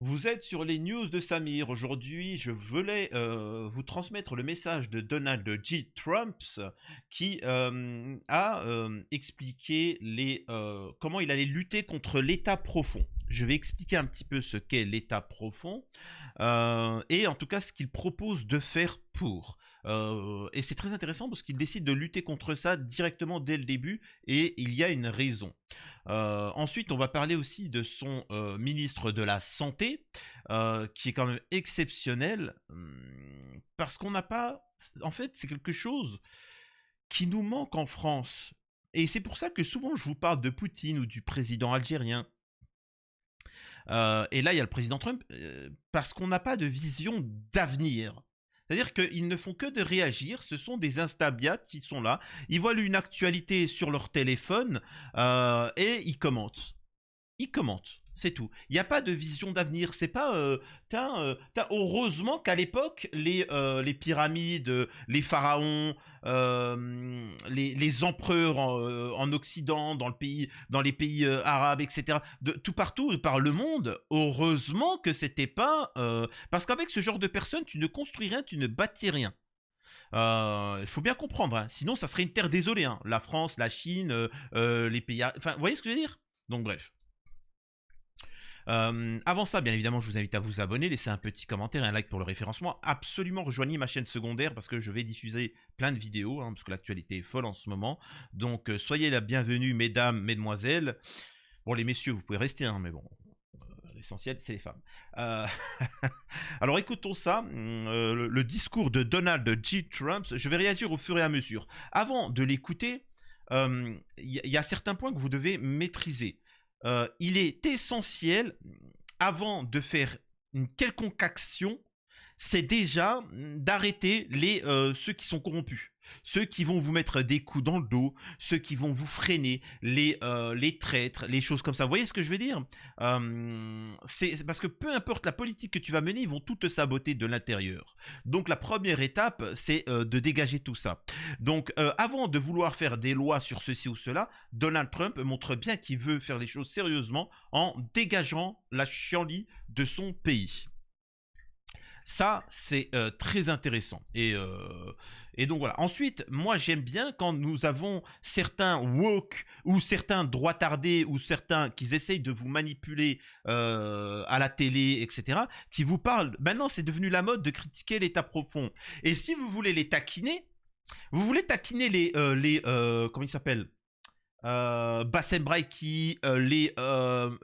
Vous êtes sur les news de Samir. Aujourd'hui, je voulais vous transmettre le message de Donald J. Trump qui a expliqué comment il allait lutter contre l'État profond. Je vais expliquer un petit peu ce qu'est l'État profond et en tout cas ce qu'il propose de faire pour. Et c'est très intéressant parce qu'il décide de lutter contre ça directement dès le début et il y a une raison. Ensuite, on va parler aussi de son ministre de la Santé, qui est quand même exceptionnel, parce qu'on n'a pas... En fait, c'est quelque chose qui nous manque en France. Et c'est pour ça que souvent je vous parle de Poutine ou du président algérien. Et là, il y a le président Trump, parce qu'on n'a pas de vision d'avenir. C'est-à-dire qu'ils ne font que de réagir, ce sont des instabiates qui sont là, ils voient une actualité sur leur téléphone et ils commentent. Ils commentent, c'est tout. Il n'y a pas de vision d'avenir. C'est pas. Heureusement qu'à l'époque, les pyramides, les pharaons, les empereurs en Occident, dans les pays arabes, etc., tout partout, par le monde, heureusement que c'était pas. Parce qu'avec ce genre de personnes, tu ne construis rien, tu ne bâtis rien. Il faut bien comprendre, hein. Sinon ça serait une terre désolée, hein. La France, la Chine, les pays... Enfin, vous voyez ce que je veux dire? Donc bref. Avant ça, bien évidemment, je vous invite à vous abonner, laisser un petit commentaire et un like pour le référencement. Absolument, rejoignez ma chaîne secondaire parce que je vais diffuser plein de vidéos, hein, parce que l'actualité est folle en ce moment. Donc, soyez la bienvenue, mesdames, mesdemoiselles. Bon, les messieurs, vous pouvez rester, hein, mais bon, l'essentiel, c'est les femmes. Euh, Alors, écoutons ça, le discours de Donald J. Trump. Je vais réagir au fur et à mesure. Avant de l'écouter, y a certains points que vous devez maîtriser. Il est essentiel, avant de faire une quelconque action, c'est déjà d'arrêter ceux qui sont corrompus. Ceux qui vont vous mettre des coups dans le dos, ceux qui vont vous freiner, les traîtres, les choses comme ça. Vous voyez ce que je veux dire? C'est parce que peu importe la politique que tu vas mener, ils vont tout te saboter de l'intérieur. Donc la première étape, c'est de dégager tout ça. Donc avant de vouloir faire des lois sur ceci ou cela, Donald Trump montre bien qu'il veut faire les choses sérieusement en dégageant la chienlit de son pays. Ça, c'est très intéressant. Et donc voilà. Ensuite, moi j'aime bien quand nous avons certains woke ou certains droitardés ou certains qui essayent de vous manipuler à la télé, etc., qui vous parlent. Maintenant, c'est devenu la mode de critiquer l'État profond. Et si vous voulez les taquiner, vous voulez taquiner comment ils s'appellent, Bassem Braiki, comment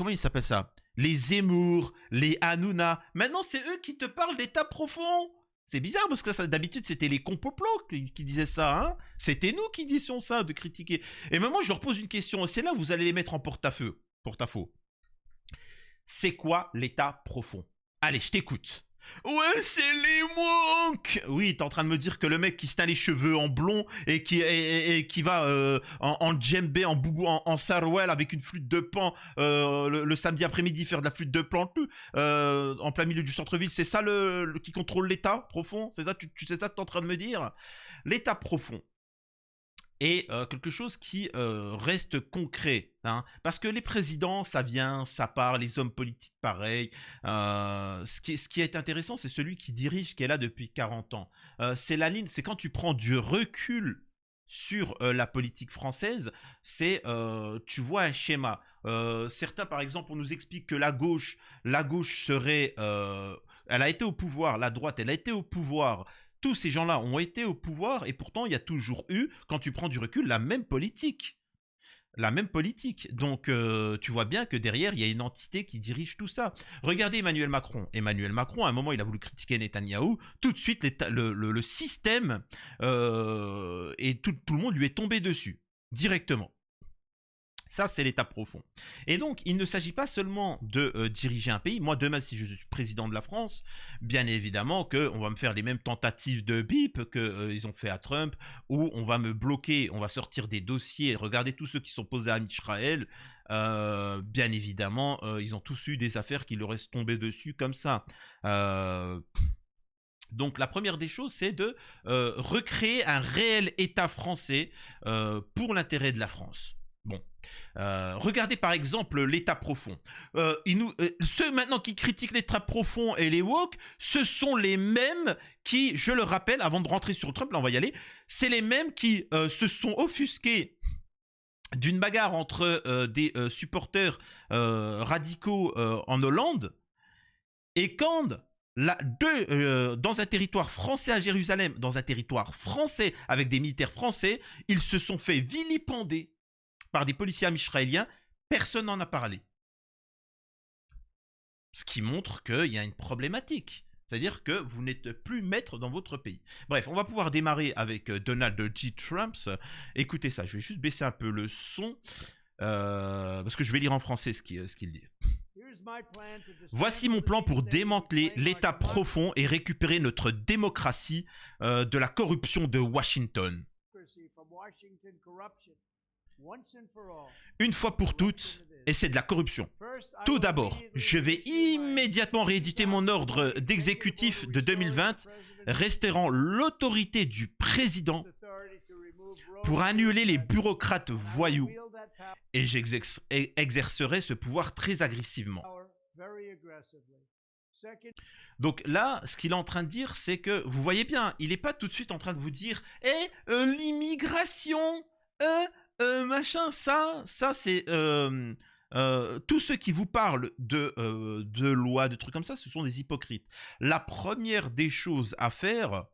il s'appelle ça, les Zemmour, les Hanouna. Maintenant, c'est eux qui te parlent d'état profond. C'est bizarre parce que ça, d'habitude, c'était les complots qui disaient ça. Hein, c'était nous qui disions ça, de critiquer. Et maintenant, je leur pose une question. C'est là où vous allez les mettre en porte-à-feu. Porte-à-faux. C'est quoi l'état profond? Allez, je t'écoute. Ouais, c'est les monks. Oui, t'es en train de me dire que le mec qui se teint les cheveux en blond et qui va en djembé, en boubou, en sarouel avec une flûte de pan le samedi après-midi faire de la flûte de pan en plein milieu du centre-ville, c'est ça qui contrôle l'état profond? C'est ça, c'est ça que t'es en train de me dire? L'état profond et quelque chose qui reste concret. Hein, parce que les présidents, ça vient, ça part, les hommes politiques, pareil. Ce qui est intéressant, c'est celui qui dirige, qui est là depuis 40 ans. C'est la ligne, c'est quand tu prends du recul sur la politique française, tu vois un schéma. Certains, par exemple, on nous explique que la gauche serait... elle a été au pouvoir, la droite, elle a été au pouvoir, tous ces gens-là ont été au pouvoir et pourtant il y a toujours eu, quand tu prends du recul, la même politique. La même politique. Donc tu vois bien que derrière, il y a une entité qui dirige tout ça. Regardez Emmanuel Macron. Emmanuel Macron, à un moment, il a voulu critiquer Netanyahou. Tout de suite, le système et tout le monde lui est tombé dessus, directement. Ça, c'est l'étape profond. Et donc, il ne s'agit pas seulement de diriger un pays. Moi, demain, si je suis président de la France, bien évidemment qu'on va me faire les mêmes tentatives de bip qu'ils ont fait à Trump, où on va me bloquer, on va sortir des dossiers. Regardez tous ceux qui sont posés à Israël. Bien évidemment, ils ont tous eu des affaires qui leur restent tombées dessus comme ça. Donc la première des choses, c'est de recréer un réel État français pour l'intérêt de la France. Bon, regardez par exemple l'État profond. Ceux maintenant qui critiquent l'État profond et les woke, ce sont les mêmes qui, je le rappelle, avant de rentrer sur Trump, là on va y aller, c'est les mêmes qui se sont offusqués d'une bagarre entre des supporters radicaux en Hollande, et quand dans un territoire français à Jérusalem, dans un territoire français avec des militaires français, ils se sont fait vilipender par des policiers israéliens, personne n'en a parlé. Ce qui montre qu'il y a une problématique. C'est-à-dire que vous n'êtes plus maître dans votre pays. Bref, on va pouvoir démarrer avec Donald J. Trump. Écoutez ça, je vais juste baisser un peu le son, parce que je vais lire en français ce qu'il dit. Voici mon plan pour démanteler l'État profond et récupérer notre démocratie de la corruption de Washington. Une fois pour toutes, et c'est de la corruption. Tout d'abord, je vais immédiatement rééditer mon ordre d'exécutif de 2020, restaurant l'autorité du président pour annuler les bureaucrates voyous, et j'exercerai ce pouvoir très agressivement. Donc là, ce qu'il est en train de dire, c'est que, vous voyez bien, il n'est pas tout de suite en train de vous dire « l'immigration, machin, ça c'est... tous ceux qui vous parlent de lois, de trucs comme ça, ce sont des hypocrites. La première des choses à faire,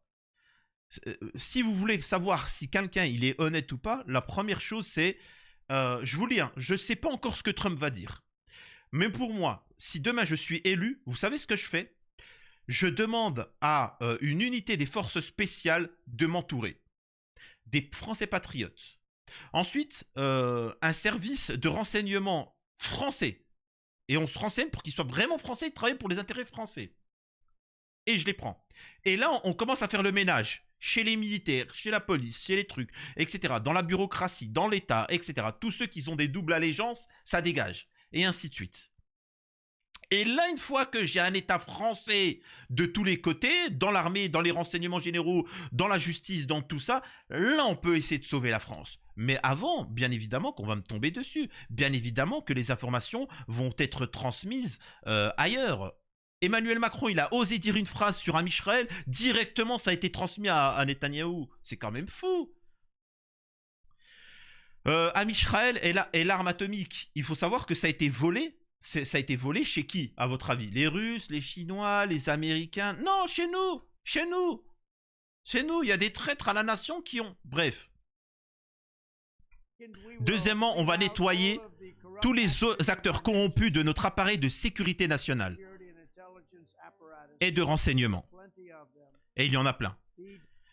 si vous voulez savoir si quelqu'un il est honnête ou pas, la première chose c'est, je vous lis, hein, je ne sais pas encore ce que Trump va dire. Mais pour moi, si demain je suis élu, vous savez ce que je fais? Je demande à une unité des forces spéciales de m'entourer. Des Français patriotes. Ensuite, un service de renseignement français. Et on se renseigne pour qu'ils soient vraiment français et travaillent pour les intérêts français. Et je les prends. Et là, on commence à faire le ménage. Chez les militaires, chez la police, chez les trucs, etc. Dans la bureaucratie, dans l'État, etc. Tous ceux qui ont des doubles allégeances, ça dégage. Et ainsi de suite. Et là, une fois que j'ai un État français de tous les côtés, dans l'armée, dans les renseignements généraux, dans la justice, dans tout ça, là, on peut essayer de sauver la France. Mais avant, bien évidemment qu'on va me tomber dessus. Bien évidemment que les informations vont être transmises ailleurs. Emmanuel Macron, il a osé dire une phrase sur un Israël, directement ça a été transmis à Netanyahou. C'est quand même fou. Israël et l'arme atomique, il faut savoir que ça a été volé. Ça a été volé chez qui, à votre avis? Les Russes, les Chinois, les Américains? Non, chez nous. Chez nous. Chez nous, il y a des traîtres à la nation qui ont... Bref. Deuxièmement, on va nettoyer tous les acteurs corrompus de notre appareil de sécurité nationale et de renseignement. Et il y en a plein.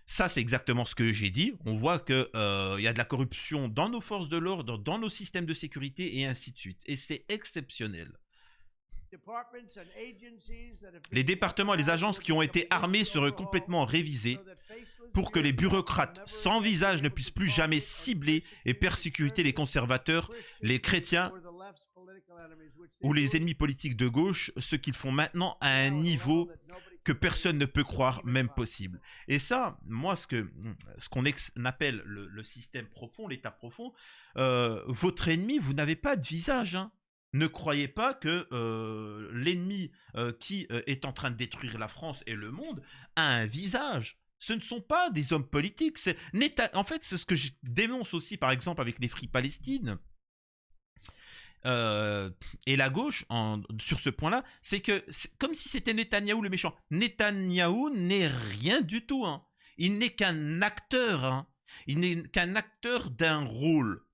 Ça, c'est exactement ce que j'ai dit. On voit qu'il y a de la corruption dans nos forces de l'ordre, dans nos systèmes de sécurité et ainsi de suite. Et c'est exceptionnel. Les départements et les agences qui ont été armés seraient complètement révisés pour que les bureaucrates sans visage ne puissent plus jamais cibler et persécuter les conservateurs, les chrétiens ou les ennemis politiques de gauche, ce qu'ils font maintenant à un niveau que personne ne peut croire même possible. Et ça, moi, ce qu'on appelle le système profond, l'état profond, votre ennemi, vous n'avez pas de visage, hein. Ne croyez pas que l'ennemi qui est en train de détruire la France et le monde a un visage. Ce ne sont pas des hommes politiques. En fait, c'est ce que je dénonce aussi, par exemple, avec les Free Palestine et la gauche, sur ce point-là, c'est que c'est comme si c'était Netanyahou le méchant. Netanyahou n'est rien du tout. Hein. Il n'est qu'un acteur. Hein. Il n'est qu'un acteur d'un rôle.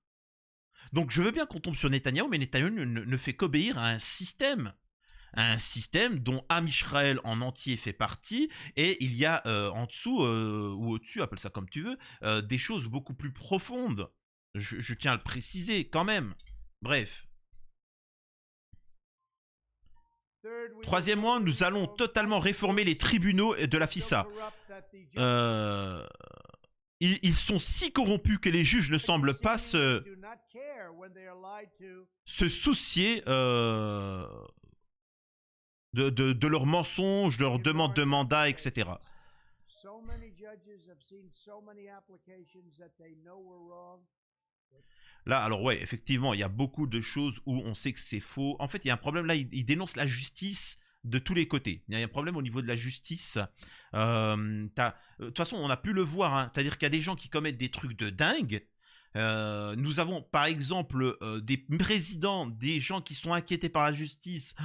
Donc je veux bien qu'on tombe sur Netanyahou, mais Netanyahou ne fait qu'obéir à un système dont Am Israël en entier fait partie, et il y a en dessous, ou au-dessus, appelle ça comme tu veux, des choses beaucoup plus profondes. Je tiens à le préciser quand même. Bref. Troisièmement, nous allons totalement réformer les tribunaux de la FISA. Ils sont si corrompus que les juges ne semblent pas se soucier de leurs mensonges, de leurs demandes de mandat, etc. Là, alors ouais, effectivement, il y a beaucoup de choses où on sait que c'est faux. En fait, il y a un problème là, il dénonce la justice de tous les côtés. Il y a un problème au niveau de la justice. De toute façon, on a pu le voir, hein. C'est-à-dire qu'il y a des gens qui commettent des trucs de dingue. Nous avons par exemple des présidents, des gens qui sont inquiétés par la justice.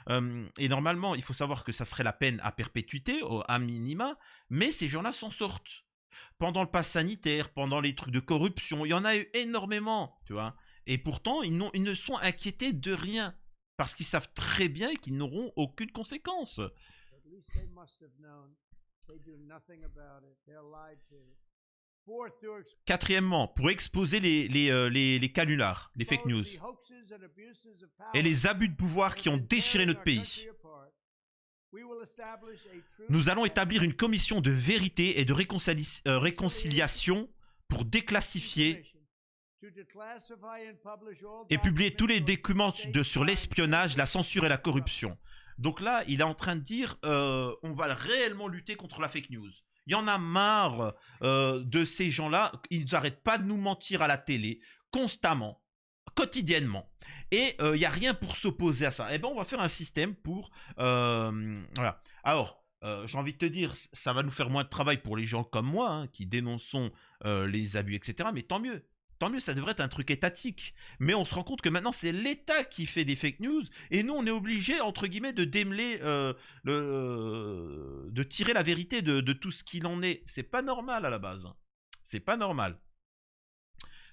Et normalement, il faut savoir que ça serait la peine à perpétuité, à minima. Mais ces gens-là s'en sortent pendant le pass sanitaire, pendant les trucs de corruption, il y en a eu énormément, tu vois. Et pourtant, ils ne sont inquiétés de rien. Parce qu'ils savent très bien qu'ils n'auront aucune conséquence. Quatrièmement, pour exposer les canulars, les fake news, et les abus de pouvoir qui ont déchiré notre pays. Nous allons établir une commission de vérité et de réconciliation pour déclassifier et publier tous les documents sur l'espionnage, la censure et la corruption. Donc là, il est en train de dire on va réellement lutter contre la fake news. Il y en a marre de ces gens-là. Ils n'arrêtent pas de nous mentir à la télé, constamment, quotidiennement. Et il n'y a rien pour s'opposer à ça. Eh bien, on va faire un système pour... voilà. Alors, j'ai envie de te dire, ça va nous faire moins de travail pour les gens comme moi, hein, qui dénonçons les abus, etc. Mais tant mieux. Tant mieux, ça devrait être un truc étatique. Mais on se rend compte que maintenant, c'est l'État qui fait des fake news. Et nous, on est obligé, entre guillemets, de démêler, de tirer la vérité de tout ce qu'il en est. C'est pas normal à la base. C'est pas normal.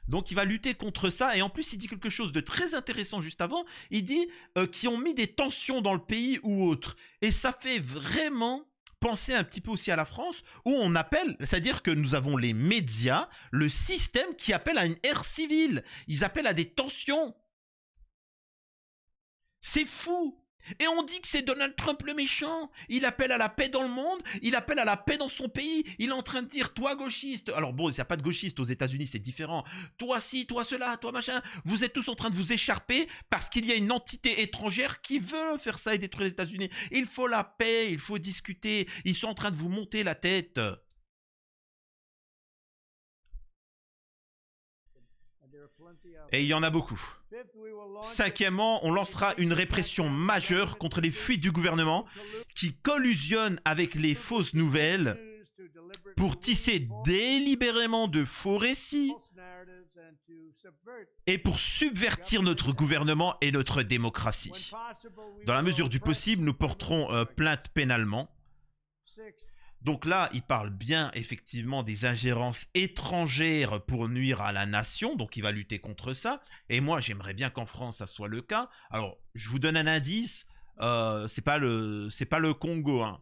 Donc il va lutter contre ça. Et en plus, il dit quelque chose de très intéressant juste avant. Il dit qu'ils ont mis des tensions dans le pays ou autre. Et ça fait vraiment... penser un petit peu aussi à la France, où on appelle, c'est-à-dire que nous avons les médias, le système qui appelle à une ère civile. Ils appellent à des tensions. C'est fou. Et on dit que c'est Donald Trump le méchant. Il appelle à la paix dans le monde, il appelle à la paix dans son pays. Il est en train de dire, toi gauchiste, alors bon, il n'y a pas de gauchiste aux États-Unis, c'est différent. Toi ci, toi cela, toi machin. Vous êtes tous en train de vous écharper parce qu'il y a une entité étrangère qui veut faire ça et détruire les États-Unis. Il faut la paix, il faut discuter. Ils sont en train de vous monter la tête. Et il y en a beaucoup. Cinquièmement, on lancera une répression majeure contre les fuites du gouvernement qui collusionnent avec les fausses nouvelles pour tisser délibérément de faux récits et pour subvertir notre gouvernement et notre démocratie. Dans la mesure du possible, nous porterons plainte pénalement. Donc là, il parle bien effectivement des ingérences étrangères pour nuire à la nation, donc il va lutter contre ça. Et moi, j'aimerais bien qu'en France, ça soit le cas. Alors, je vous donne un indice, c'est pas le Congo, hein.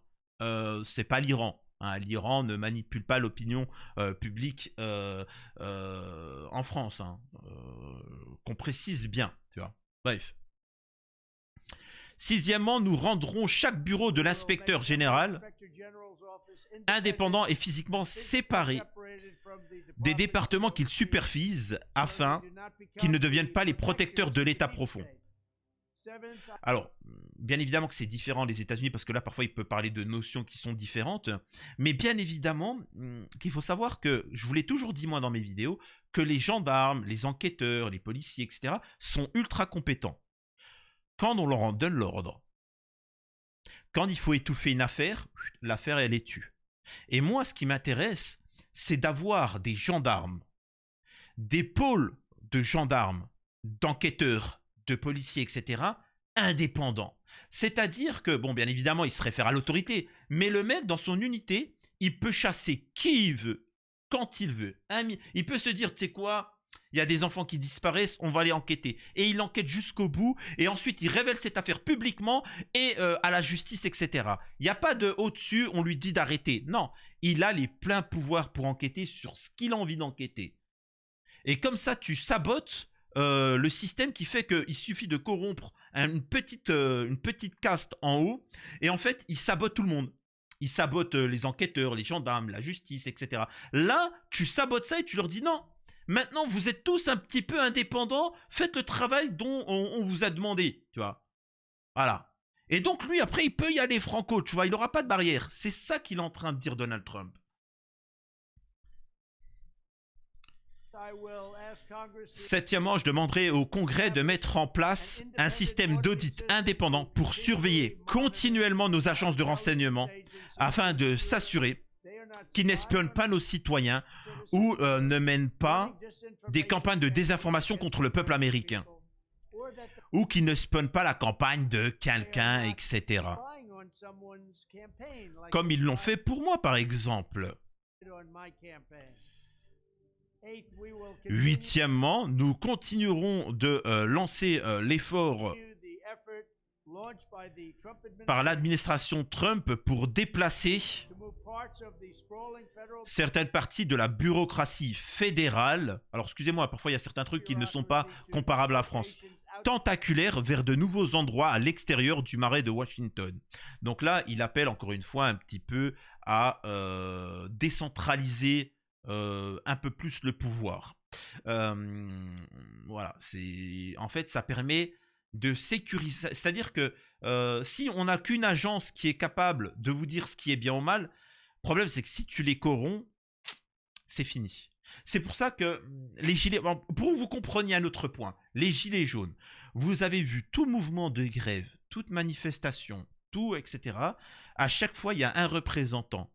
C'est pas l'Iran. Hein. L'Iran ne manipule pas l'opinion publique en France. Hein. Qu'on précise bien, tu vois. Bref. Sixièmement, nous rendrons chaque bureau de l'inspecteur général indépendant et physiquement séparé des départements qu'il supervise afin qu'ils ne deviennent pas les protecteurs de l'État profond. Alors, bien évidemment que c'est différent des États-Unis parce que là, parfois, il peut parler de notions qui sont différentes. Mais bien évidemment qu'il faut savoir que, je vous l'ai toujours dit moi dans mes vidéos, que les gendarmes, les enquêteurs, les policiers, etc. sont ultra compétents. Quand on leur en donne l'ordre, quand il faut étouffer une affaire, l'affaire, elle est tue. Et moi, ce qui m'intéresse, c'est d'avoir des gendarmes, des pôles de gendarmes, d'enquêteurs, de policiers, etc., indépendants. C'est-à-dire que, bon, bien évidemment, il se réfère à l'autorité, mais le mec, dans son unité, il peut chasser qui il veut, quand il veut. Il peut se dire, tu sais quoi ? Il y a des enfants qui disparaissent, on va les enquêter. Et il enquête jusqu'au bout, et ensuite il révèle cette affaire publiquement et à la justice, etc. Il n'y a pas de au-dessus, on lui dit d'arrêter. Non, il a les pleins pouvoirs pour enquêter sur ce qu'il a envie d'enquêter. Et comme ça, tu sabotes le système qui fait qu'il suffit de corrompre une petite caste en haut, et en fait, il sabote tout le monde. Il sabote les enquêteurs, les gendarmes, la justice, etc. Là, tu sabotes ça et tu leur dis non. Maintenant, vous êtes tous un petit peu indépendants, faites le travail dont on vous a demandé, tu vois. Voilà. Et donc, lui, après, il peut y aller franco, tu vois, il n'aura pas de barrière. C'est ça qu'il est en train de dire Donald Trump. Septièmement, je demanderai au Congrès de mettre en place un système d'audit indépendant pour surveiller continuellement nos agences de renseignement afin de s'assurer qu'ils n'espionnent pas nos citoyens ou ne mènent pas des campagnes de désinformation contre le peuple américain ou qu'ils ne spionnent pas la campagne de quelqu'un, etc. Comme ils l'ont fait pour moi, par exemple. Huitièmement, nous continuerons de lancer l'effort par l'administration Trump pour déplacer certaines parties de la bureaucratie fédérale. Alors, excusez-moi, parfois il y a certains trucs qui ne sont pas comparables à la France. Tentaculaires vers de nouveaux endroits à l'extérieur du marais de Washington. Donc là, il appelle encore une fois un petit peu à décentraliser un peu plus le pouvoir. Voilà, en fait, ça permet de sécuriser. C'est-à-dire que si on n'a qu'une agence qui est capable de vous dire ce qui est bien ou mal, le problème c'est que si tu les corromps, c'est fini. C'est pour ça que les gilets... Pour que vous compreniez un autre point, les gilets jaunes, vous avez vu tout mouvement de grève, toute manifestation, tout, etc. À chaque fois, il y a un représentant,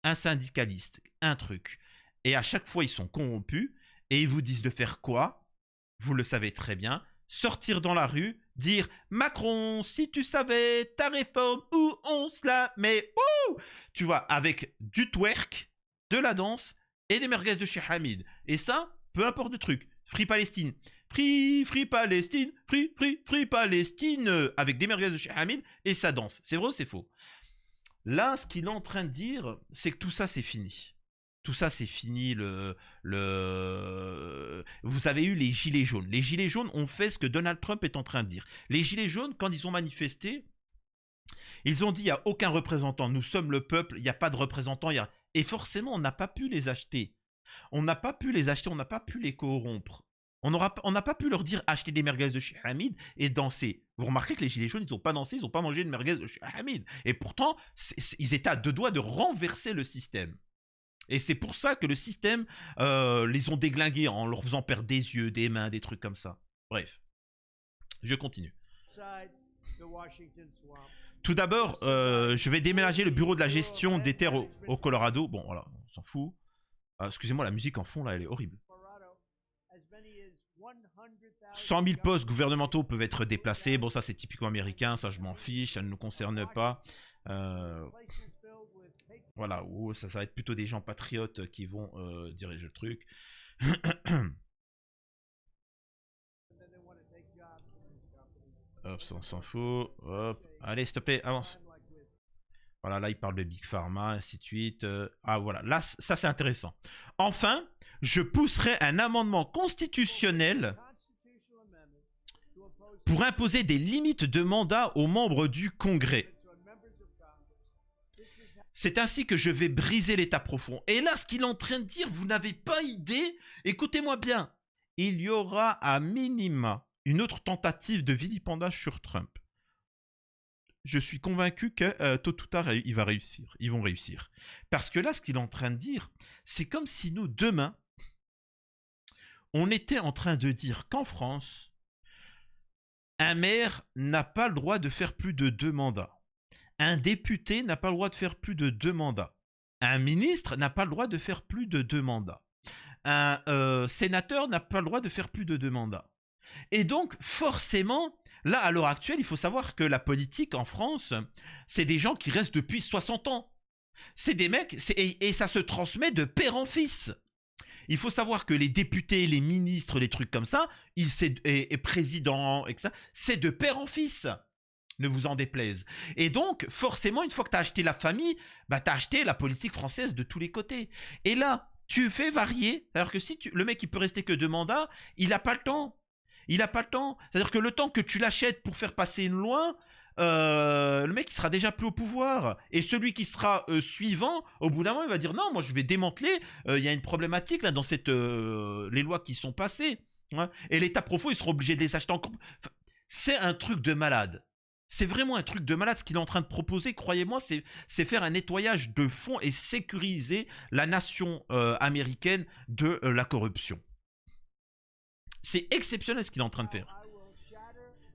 un syndicaliste, un truc. Et à chaque fois, ils sont corrompus et ils vous disent de faire quoi? Vous le savez très bien. Sortir dans la rue, dire « Macron, si tu savais ta réforme, où on se la met ?» Tu vois, avec du twerk, de la danse et des merguez de chez Hamid. Et ça, peu importe le truc. Free Palestine. Free Palestine. Free Palestine. Avec des merguez de chez Hamid et ça danse. C'est vrai ou c'est faux? Là, ce qu'il est en train de dire, c'est que tout ça, c'est fini. Tout ça, c'est fini. Vous avez eu les gilets jaunes. Les gilets jaunes ont fait ce que Donald Trump est en train de dire. Les gilets jaunes, quand ils ont manifesté, ils ont dit il n'y a aucun représentant. Nous sommes le peuple, il n'y a pas de représentant. Et forcément, on n'a pas pu les acheter. On n'a pas pu les acheter, on n'a pas pu les corrompre. On n'a pas pu leur dire acheter des merguez de chez Hamid et danser. Vous remarquez que les gilets jaunes, ils n'ont pas dansé, ils n'ont pas mangé de merguez de chez Hamid. Et pourtant, ils étaient à deux doigts de renverser le système. Et c'est pour ça que le système les ont déglingués en leur faisant perdre des yeux, des mains, des trucs comme ça. Bref, je continue. Tout d'abord, je vais déménager le bureau de la gestion des terres au Colorado. Bon, voilà, on s'en fout. Excusez-moi, la musique en fond, là, elle est horrible. 100 000 postes gouvernementaux peuvent être déplacés. Bon, ça, c'est typiquement américain. Ça, je m'en fiche. Ça ne nous concerne pas. Voilà, ça va être plutôt des gens patriotes qui vont diriger le truc. Hop, ça on s'en fout. Hop. Allez, s'il te plaît, avance. Voilà, là, il parle de Big Pharma, ainsi de suite. Ah, voilà, là, ça, c'est intéressant. Enfin, je pousserai un amendement constitutionnel pour imposer des limites de mandat aux membres du Congrès. C'est ainsi que je vais briser l'État profond. Et là, ce qu'il est en train de dire, vous n'avez pas idée. Écoutez-moi bien. Il y aura à minima une autre tentative de vilipendage sur Trump. Je suis convaincu que tôt ou tard, ils vont réussir. Parce que là, ce qu'il est en train de dire, c'est comme si nous, demain, on était en train de dire qu'en France, un maire n'a pas le droit de faire plus de 2 mandats. Un député n'a pas le droit de faire plus de 2 mandats. Un ministre n'a pas le droit de faire plus de 2 mandats. Un sénateur n'a pas le droit de faire plus de 2 mandats. Et donc, forcément, là, à l'heure actuelle, il faut savoir que la politique en France, c'est des gens qui restent depuis 60 ans. C'est des mecs, et ça se transmet de père en fils. Il faut savoir que les députés, les ministres, les trucs comme ça, et présidents, etc., c'est de père en fils. Ne vous en déplaise. Et donc, forcément, une fois que tu as acheté la famille, bah, tu as acheté la politique française de tous les côtés. Et là, tu fais varier. Alors que si le mec, il peut rester que 2 mandats, il n'a pas le temps. Il n'a pas le temps. C'est-à-dire que le temps que tu l'achètes pour faire passer une loi, le mec, il sera déjà plus au pouvoir. Et celui qui sera suivant, au bout d'un moment, il va dire non, moi, je vais démanteler. Il y a une problématique là dans les lois qui sont passées. Hein. Et l'État profond, ils seront obligés de les acheter encore. Enfin, c'est un truc de malade. C'est vraiment un truc de malade ce qu'il est en train de proposer, croyez-moi, c'est faire un nettoyage de fond et sécuriser la nation américaine de la corruption. C'est exceptionnel ce qu'il est en train de faire.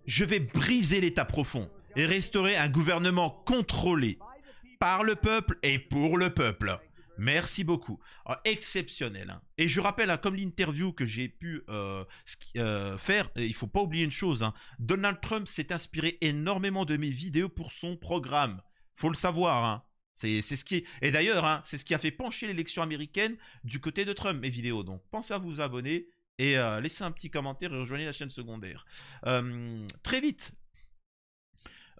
Je vais briser l'État profond et restaurer un gouvernement contrôlé par le peuple et pour le peuple. Merci beaucoup. Alors, exceptionnel. Hein. Et je rappelle, hein, comme l'interview que j'ai pu faire, il ne faut pas oublier une chose. Hein, Donald Trump s'est inspiré énormément de mes vidéos pour son programme. Faut le savoir. Hein. C'est ce qui est... Et d'ailleurs, hein, c'est ce qui a fait pencher l'élection américaine du côté de Trump, mes vidéos. Donc, pensez à vous abonner et laissez un petit commentaire et rejoignez la chaîne secondaire. Très vite.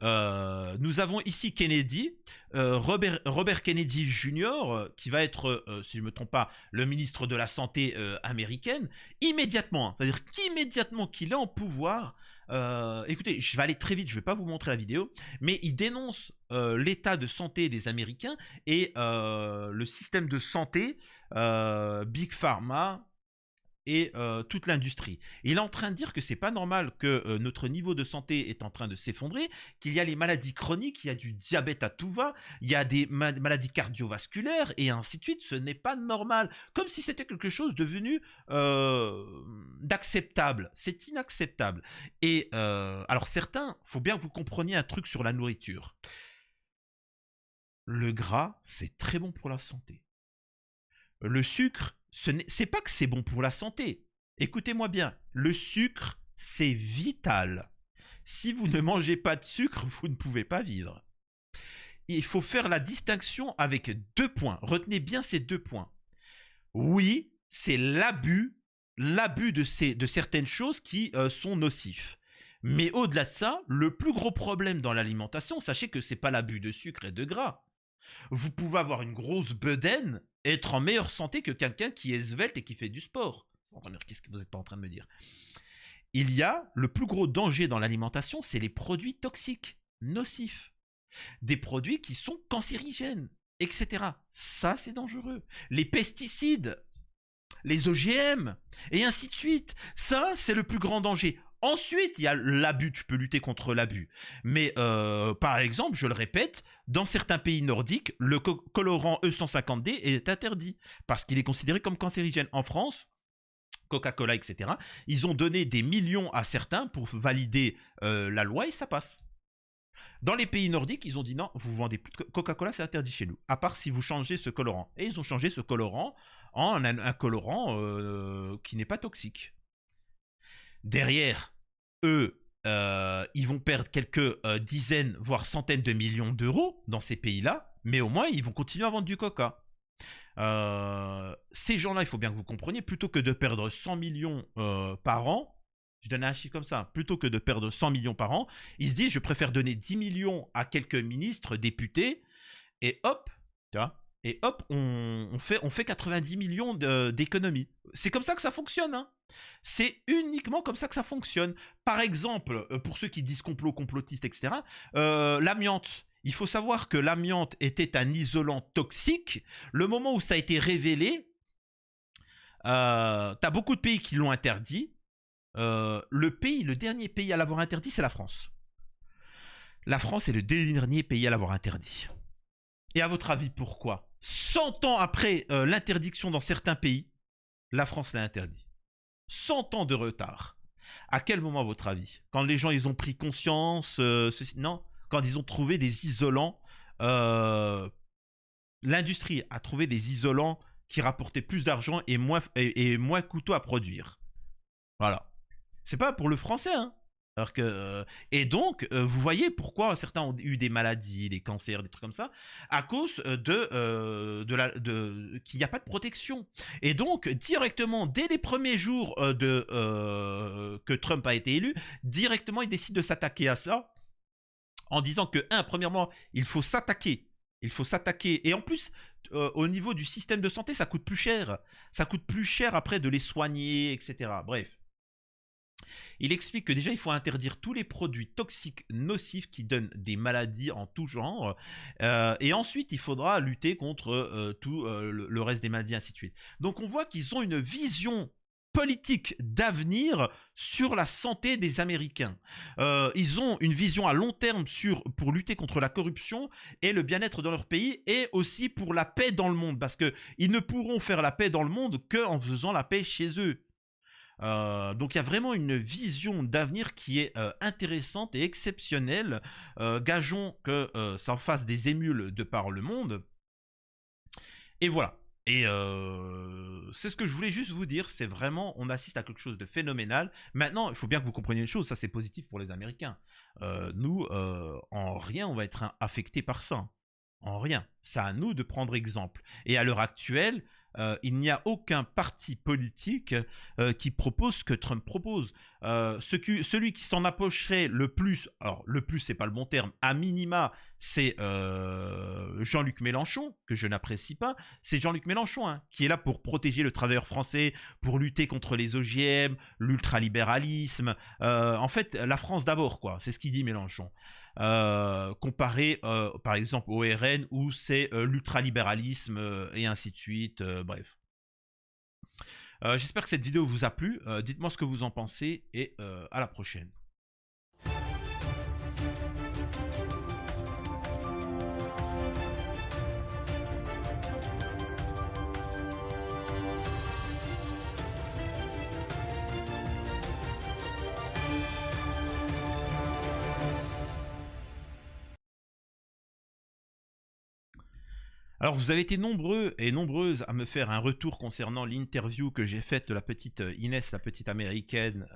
Nous avons ici Kennedy, Robert Kennedy Jr., qui va être, si je ne me trompe pas, le ministre de la Santé américaine, immédiatement, hein, c'est-à-dire qu'immédiatement qu'il est en pouvoir, écoutez, je vais aller très vite, je ne vais pas vous montrer la vidéo, mais il dénonce l'état de santé des Américains et le système de santé, Big Pharma, et toute l'industrie. Il est en train de dire que c'est pas normal que notre niveau de santé est en train de s'effondrer, qu'il y a les maladies chroniques, il y a du diabète à tout va, il y a des maladies cardiovasculaires et ainsi de suite. Ce n'est pas normal, comme si c'était quelque chose devenu d'acceptable. C'est inacceptable. Et alors certains, faut bien que vous compreniez un truc sur la nourriture. Le gras, c'est très bon pour la santé. Le sucre, c'est pas que c'est bon pour la santé. Écoutez-moi bien, le sucre, c'est vital. Si vous ne mangez pas de sucre, vous ne pouvez pas vivre. Il faut faire la distinction avec 2 points. Retenez bien ces 2 points. Oui, c'est l'abus de certaines choses qui sont nocifs. Mais au-delà de ça, le plus gros problème dans l'alimentation, sachez que c'est pas l'abus de sucre et de gras. Vous pouvez avoir une grosse bedaine et être en meilleure santé que quelqu'un qui est svelte et qui fait du sport. Qu'est-ce que vous êtes en train de me dire? Il y a le plus gros danger dans l'alimentation, c'est les produits toxiques, nocifs. Des produits qui sont cancérigènes, etc. Ça, c'est dangereux. Les pesticides, les OGM, et ainsi de suite. Ça, c'est le plus grand danger. Ensuite, il y a l'abus, tu peux lutter contre l'abus. Mais par exemple, je le répète, dans certains pays nordiques, le colorant E150D est interdit parce qu'il est considéré comme cancérigène. En France, Coca-Cola, etc., ils ont donné des millions à certains pour valider la loi et ça passe. Dans les pays nordiques, ils ont dit non, vous vendez plus de Coca-Cola, c'est interdit chez nous, à part si vous changez ce colorant. Et ils ont changé ce colorant en un colorant qui n'est pas toxique. Derrière, eux, ils vont perdre quelques dizaines, voire centaines de millions d'euros dans ces pays-là, mais au moins, ils vont continuer à vendre du coca. Ces gens-là, il faut bien que vous compreniez, plutôt que de perdre 100 millions par an, je donne un chiffre comme ça, plutôt que de perdre 100 millions par an, ils se disent, je préfère donner 10 millions à quelques ministres, députés, et hop, tu vois, et hop, on fait 90 millions d'économies. C'est comme ça que ça fonctionne, hein. C'est uniquement comme ça que ça fonctionne. Par exemple, pour ceux qui disent complotiste, etc., l'amiante. Il faut savoir que l'amiante était un isolant toxique. Le moment où ça a été révélé, t'as beaucoup de pays qui l'ont interdit. Le dernier pays à l'avoir interdit, c'est la France. La France est le dernier pays à l'avoir interdit. Et à votre avis, pourquoi 100 ans après l'interdiction dans certains pays, la France l'a interdit. 100 ans de retard. À quel moment, à votre avis? Quand les gens ils ont pris conscience non, quand ils ont trouvé des isolants. L'industrie a trouvé des isolants qui rapportaient plus d'argent et moins coûteux à produire. Voilà. C'est pas pour le français, hein. Alors que, et donc, vous voyez pourquoi certains ont eu des maladies, des cancers, des trucs comme ça, à cause qu'il n'y a pas de protection. Et donc, directement, dès les premiers jours que Trump a été élu, directement, il décide de s'attaquer à ça, en disant que, premièrement, il faut s'attaquer. Il faut s'attaquer. Et en plus, au niveau du système de santé, ça coûte plus cher. Ça coûte plus cher après de les soigner, etc. Bref. Il explique que déjà, il faut interdire tous les produits toxiques nocifs qui donnent des maladies en tout genre. Et ensuite, il faudra lutter contre tout le reste des maladies, ainsi de suite. Donc, on voit qu'ils ont une vision politique d'avenir sur la santé des Américains. Ils ont une vision à long terme pour lutter contre la corruption et le bien-être dans leur pays et aussi pour la paix dans le monde. Parce qu'ils ne pourront faire la paix dans le monde qu'en faisant la paix chez eux. Donc il y a vraiment une vision d'avenir qui est intéressante et exceptionnelle. Gageons que ça en fasse des émules de par le monde. Et voilà. Et c'est ce que je voulais juste vous dire, c'est vraiment, on assiste à quelque chose de phénoménal. Maintenant, il faut bien que vous compreniez une chose, ça c'est positif pour les Américains. Nous, en rien, on va être affecté par ça. En rien. C'est à nous de prendre exemple. Et à l'heure actuelle, il n'y a aucun parti politique qui propose ce que Trump propose. Celui qui s'en approcherait le plus, alors le plus c'est pas le bon terme, à minima, c'est Jean-Luc Mélenchon, que je n'apprécie pas. C'est Jean-Luc Mélenchon hein, qui est là pour protéger le travailleur français, pour lutter contre les OGM, l'ultralibéralisme. En fait, la France d'abord, quoi. C'est ce qu'il dit Mélenchon. Comparé par exemple au RN où c'est l'ultralibéralisme et ainsi de suite, bref. J'espère que cette vidéo vous a plu, dites-moi ce que vous en pensez et à la prochaine. Alors, vous avez été nombreux et nombreuses à me faire un retour concernant l'interview que j'ai faite de la petite Inès, la petite américaine,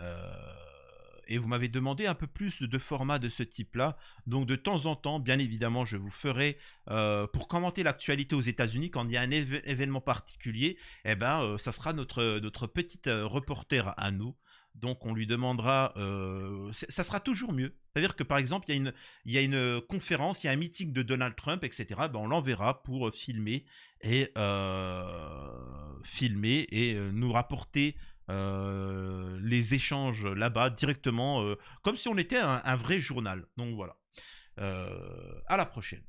et vous m'avez demandé un peu plus de formats de ce type-là. Donc, de temps en temps, bien évidemment, je vous ferai, pour commenter l'actualité aux États-Unis, quand il y a un événement particulier, eh ben, ça sera notre petite reporter à nous. Donc on lui demandera, ça sera toujours mieux. C'est-à-dire que par exemple, il y a une conférence, il y a un meeting de Donald Trump, etc. Ben, on l'enverra pour filmer et, nous rapporter les échanges là-bas directement, comme si on était un vrai journal. Donc voilà. À la prochaine.